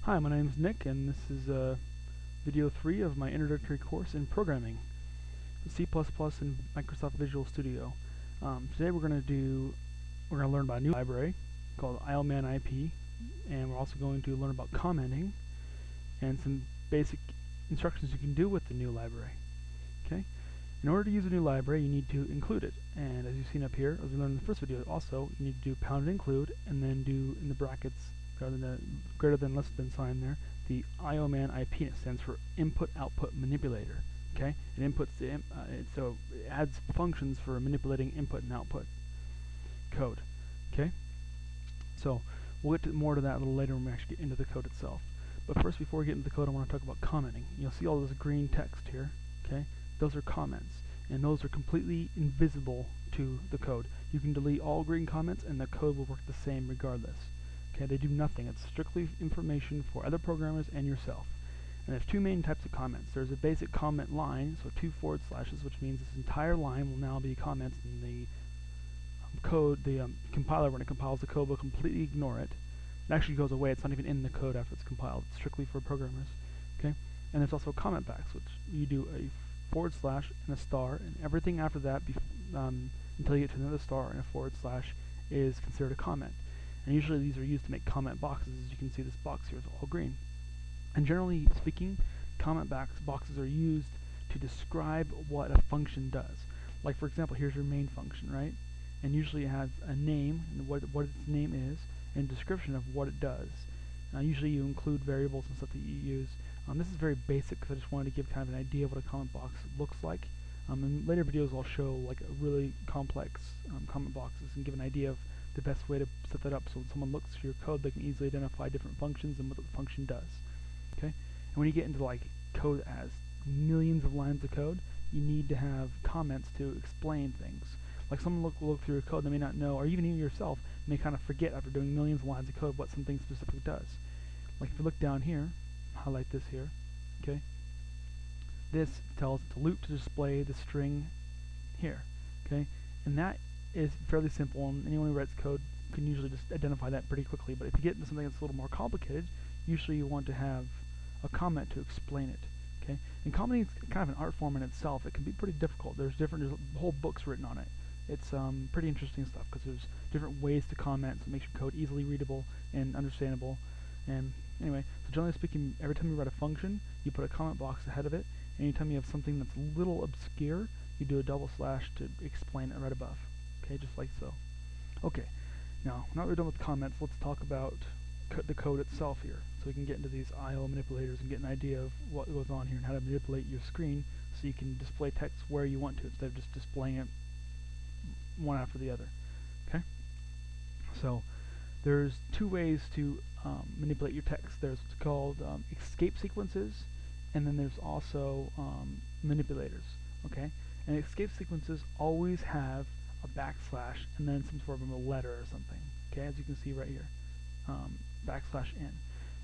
Hi, my name is Nick, and this is video 3 of my introductory course in programming, C++ and Microsoft Visual Studio. Today we're going to learn about a new library called IOMANIP, and we're also going to learn about commenting and some basic instructions you can do with the new library. Okay. In order to use a new library, you need to include it, and as you've seen up here, as we learned in the first video, also you need to do #include and then do in the brackets greater than less than sign there, the IOMANIP. It stands for Input Output Manipulator. Okay, it inputs the so it adds functions for manipulating input and output code. Okay, so we'll get more to that a little later when we actually get into the code itself. But first, before we get into the code, I want to talk about commenting. You'll see all this green text here. Okay, those are comments, and those are completely invisible to the code. You can delete all green comments, and the code will work the same regardless. Okay, they do nothing. It's strictly information for other programmers and yourself. And there's two main types of comments. There's a basic comment line, so 2 forward slashes, which means this entire line will now be comments, and the code, the compiler, when it compiles the code, will completely ignore it. It actually goes away. It's not even in the code after it's compiled. It's strictly for programmers. Okay, and there's also comment backs, which you do a forward slash and a star, and everything after that, until you get to another star and a forward slash, is considered a comment. And usually these are used to make comment boxes. As you can see, this box here is all green. And generally speaking, comment boxes are used to describe what a function does. Like, for example, here's your main function, right? And usually it has a name and what its name is, and a description of what it does. Usually you include variables and stuff that you use. This is very basic because I just wanted to give kind of an idea of what a comment box looks like. In later videos I'll show like a really complex comment boxes and give an idea of the best way to set that up, so when someone looks through your code, they can easily identify different functions and what the function does. Okay, and when you get into like code that has millions of lines of code, you need to have comments to explain things. Like someone will look through your code, they may not know, or even you yourself may kind of forget after doing millions of lines of code what something specific does. Like if you look down here, highlight this here. Okay, this tells it to loop to display the string here. Okay, and that is fairly simple, and anyone who writes code can usually just identify that pretty quickly. But if you get into something that's a little more complicated, usually you want to have a comment to explain it. Okay, and commenting is kind of an art form in itself. It can be pretty difficult. There's whole books written on it. It's pretty interesting stuff because there's different ways to comment, so it makes your code easily readable and understandable. And anyway, so generally speaking, every time you write a function, you put a comment box ahead of it. Anytime you have something that's a little obscure, you do a // to explain it right above. Okay, just like so. Okay, now that we're done with comments, let's talk about the code itself here, so we can get into these I/O manipulators and get an idea of what goes on here and how to manipulate your screen so you can display text where you want to instead of just displaying it one after the other. Okay, so there's two ways to manipulate your text. There's what's called escape sequences, and then there's also manipulators. Okay, and escape sequences always have a / and then some sort of a letter or something. Okay, as you can see right here, \n.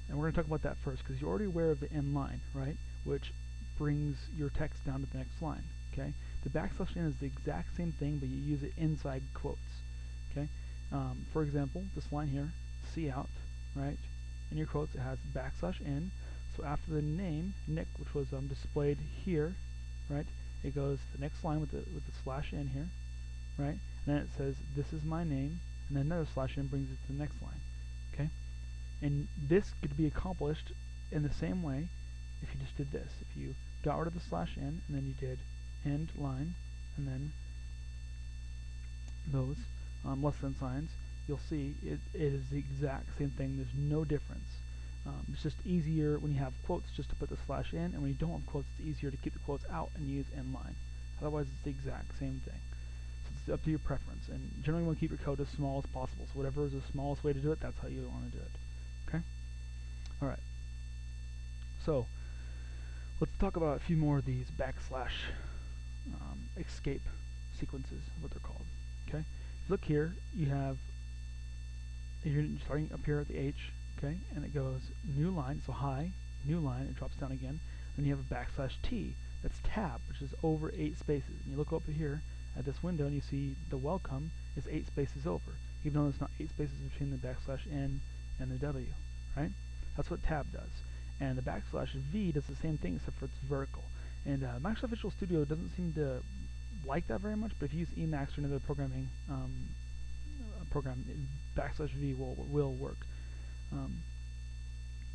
And we're going to talk about that first because you're already aware of the n line, right? Which brings your text down to the next line. Okay, the \n is the exact same thing, but you use it inside quotes. Okay, for example, this line here, cout, right? In your quotes, it has \n. So after the name Nick, which was displayed here, right? It goes to the next line with the /n here. Right, and then it says this is my name, and then another /n brings it to the next line. Okay, and this could be accomplished in the same way if you just did this. If you got rid of the /n and then you did end line and then those less than signs, you'll see it is the exact same thing. There's no difference. It's just easier when you have quotes just to put the /n, and when you don't have quotes, it's easier to keep the quotes out and use end line. Otherwise, it's the exact same thing. It's up to your preference, and generally you want to keep your code as small as possible, so whatever is the smallest way to do it, that's how you want to do it. Okay? Alright. So, let's talk about a few more of these / escape sequences, what they're called. Okay? Look here, you're starting up here at the H, okay, and it goes new line, so hi, new line, it drops down again, and you have a \t, that's tab, which is over 8 spaces, and you look over here at this window and you see the welcome is 8 spaces over, even though there's not 8 spaces between the \n and the W, right? That's what tab does. And the backslash V does the same thing except for it's vertical. And Microsoft Visual Studio doesn't seem to like that very much, but if you use Emacs or another programming program, backslash V will work.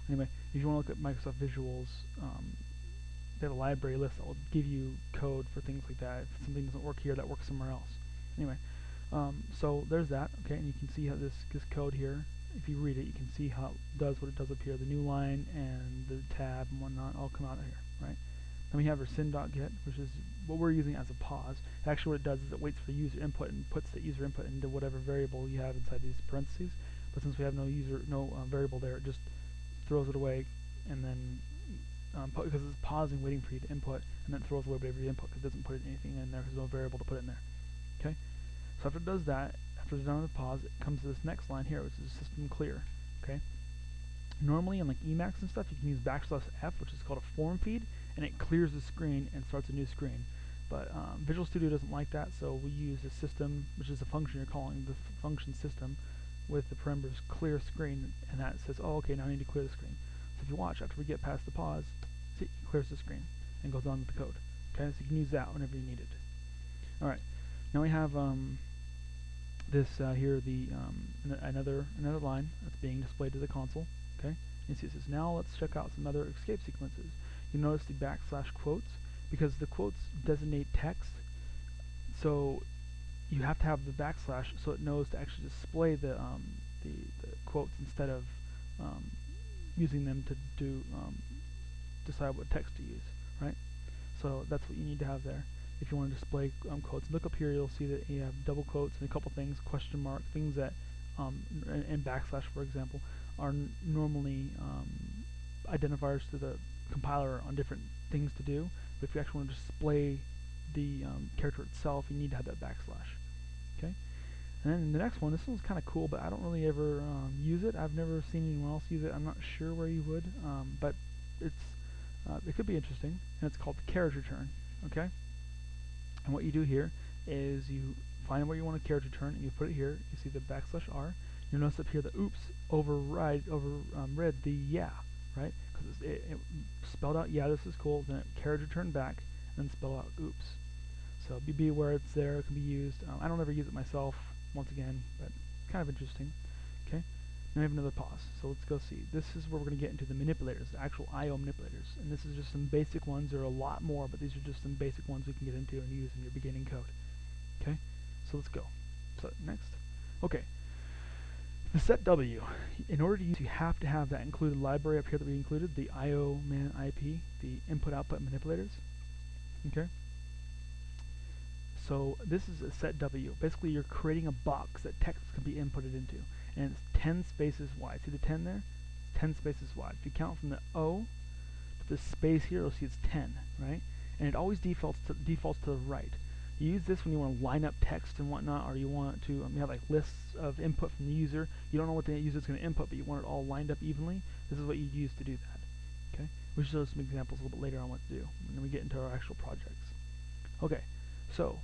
Anyway, if you want to look at Microsoft Visuals, they have a library list that will give you code for things like that. If something doesn't work here, that works somewhere else. Anyway, so there's that, okay, and you can see how this code here, if you read it, you can see how it does what it does up here. The new line and the tab and whatnot all come out of here, right? Then we have our sin.get, which is what we're using as a pause. Actually, what it does is it waits for user input and puts the user input into whatever variable you have inside these parentheses. But since we have no variable there, it just throws it away, and then because it's pausing, waiting for you to input, and then it throws away whatever you input because it doesn't put anything in there because there's no variable to put in there. Okay, so after it does that, after it's done with the pause, it comes to this next line here, which is system clear. Okay, normally in like Emacs and stuff, you can use \F, which is called a form feed, and it clears the screen and starts a new screen. But Visual Studio doesn't like that, so we use a system, which is a function you're calling, the function system, with the parameters clear screen, and that says, oh, okay, now I need to clear the screen. So if you watch, after we get past the pause, see, it clears the screen and goes on with the code. Okay, so you can use that whenever you need it. All right, now we have this here, the another line that's being displayed to the console. Okay, you see it says, now let's check out some other escape sequences. You notice the backslash quotes, because the quotes designate text, so you have to have the backslash so it knows to actually display the quotes instead of using them to decide what text to use, right? So that's what you need to have there if you want to display quotes. Look up here, you'll see that you have double quotes and a couple things, question mark, things that and backslash, for example, are normally identifiers to the compiler on different things to do. But if you actually want to display the character itself, you need to have that backslash. Okay, and then the next one, this one's kind of cool, but I don't really ever use it. I've never seen anyone else use it. I'm not sure where you would, but it could be interesting, and it's called the carriage return. Okay, and what you do here is you find where you want a carriage return, and you put it here. You see the \R. You'll notice up here the oops override the yeah, right? Because it spelled out yeah, this is cool. Then it carriage return back, and spell out oops. So be aware it's there. It can be used. I don't ever use it myself, once again, but it's kind of interesting. Okay, now we have another pause. So let's go see. This is where we're going to get into the manipulators, the actual I/O manipulators, and this is just some basic ones. There are a lot more, but these are just some basic ones we can get into and use in your beginning code. Okay, so let's go. So next, okay. The set W, in order to use, you have to have that included library up here that we included, the I/O man IP, the input-output manipulators. Okay. So this is a set W. Basically, you're creating a box that text can be inputted into, and it's 10 spaces wide. See the 10 there? 10 spaces wide. If you count from the O to the space here, you'll see it's 10, right? And it always defaults to the right. You use this when you want to line up text and whatnot, or you want to you have like lists of input from the user. You don't know what the user is going to input, but you want it all lined up evenly. This is what you use to do that. Okay, we'll show some examples a little bit later on what to do when we get into our actual projects. Okay, so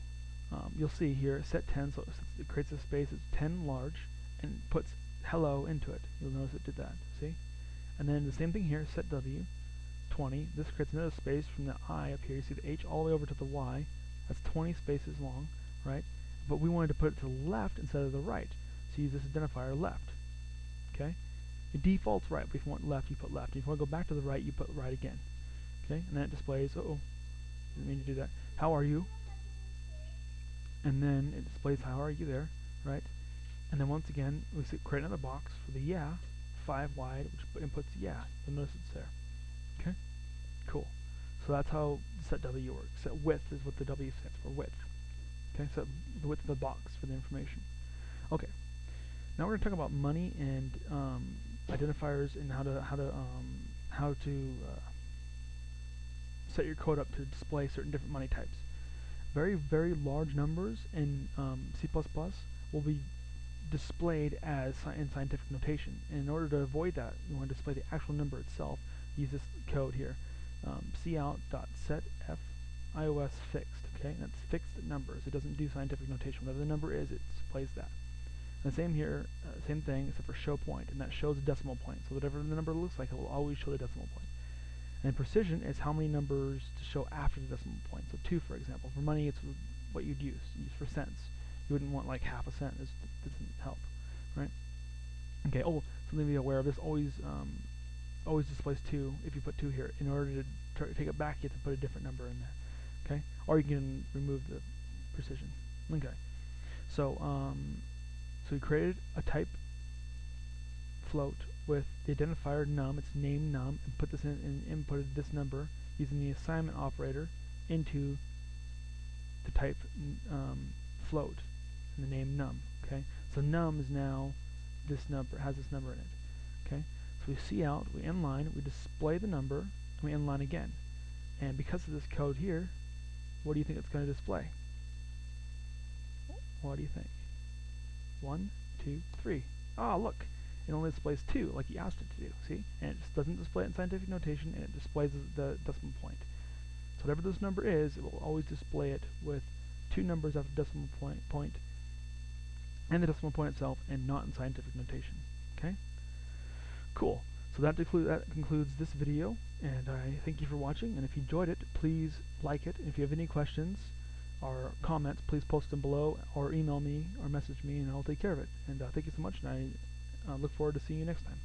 you'll see here set 10, so it creates a space. It's 10 large and puts hello into it. You'll notice it did that. See, and then the same thing here. Set W 20. This creates another space from the I up here. You see the H all the way over to the Y. That's 20 spaces long, right? But we wanted to put it to the left instead of the right. So use this identifier left. Okay? It defaults right, but if you want left, you put left. If you want to go back to the right, you put right again. Okay? And then it displays, didn't mean to do that. How are you? And then it displays how are you there, right? And then once again, we create another box for the yeah, 5 wide, which inputs yeah. You'll notice it's there. Okay? Cool. So that's how set W works. Set width is what the W stands for, width. Okay, so the width of the box for the information. Okay, now we're going to talk about money and identifiers and how to set your code up to display certain different money types. Very, very large numbers in C++ will be displayed as in scientific notation. And in order to avoid that, you want to display the actual number itself. Use this code here. cout.setf iOS fixed, okay, and that's fixed numbers. It doesn't do scientific notation. Whatever the number is, it displays that. And the same here, same thing, except for show point, and that shows a decimal point. So whatever the number looks like, it will always show the decimal point. And precision is how many numbers to show after the decimal point. So 2, for example. For money, it's what you'd use for cents. You wouldn't want like half a cent. This doesn't help, right? Okay. Oh, something to be aware of. This always displays 2 if you put 2 here. In order to take it back, you have to put a different number in there. Okay. Or you can remove the precision. Okay. So so we created a type float with the identifier num, its name num, and put this in and inputted this number using the assignment operator into the type float and the name num. Okay, so num is now this number, has this number in it. Okay, so we see out, we inline, we display the number, and we inline again. And because of this code here, what do you think it's going to display? What do you think? 1, 2, 3. Ah, look. It only displays 2, like you asked it to do, see? And it just doesn't display it in scientific notation, and it displays the decimal point. So whatever this number is, it will always display it with 2 numbers after the decimal point, and the decimal point itself, and not in scientific notation. Okay? Cool. So that concludes this video, and I thank you for watching, and if you enjoyed it, please like it. If you have any questions or comments, please post them below, or email me, or message me, and I'll take care of it. And thank you so much, and I look forward to seeing you next time.